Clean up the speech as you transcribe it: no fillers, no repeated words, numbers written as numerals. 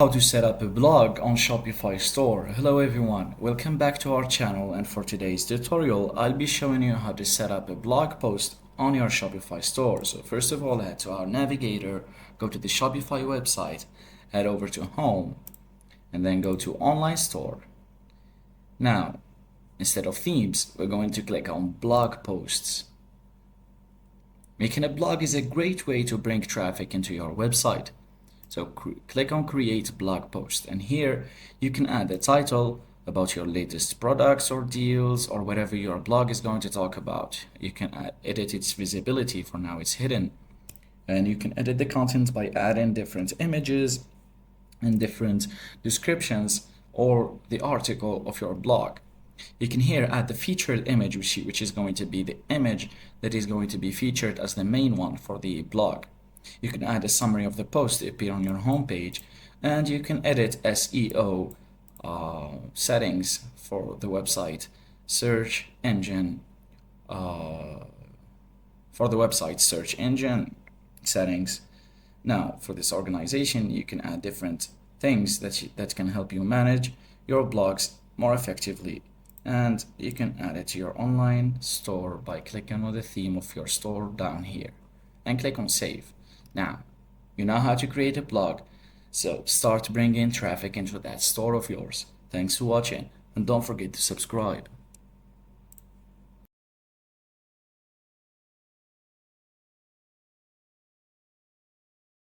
How to set up a blog on Shopify store. Hello everyone, welcome back to our channel, and for today's tutorial I'll be showing you how to set up a blog post on your Shopify store. So first of all, head to our navigator, go to the Shopify website, head over to home, and then go to online store. Now instead of themes, we're going to click on blog posts. Making a blog is a great way to bring traffic into your website. So click on create blog post, and here you can add a title about your latest products or deals or whatever your blog is going to talk about. You can edit its visibility. For now it's hidden, and you can edit the content by adding different images and different descriptions or the article of your blog. You can here add the featured image, which is going to be the image that is going to be featured as the main one for the blog. You can add a summary of the post to appear on your homepage, and you can edit SEO settings for the website search engine settings. Now for this organization, you can add different things that can help you manage your blogs more effectively, and you can add it to your online store by clicking on the theme of your store down here and click on save. Now, you know how to create a blog, so start bringing traffic into that store of yours. Thanks for watching, and don't forget to subscribe.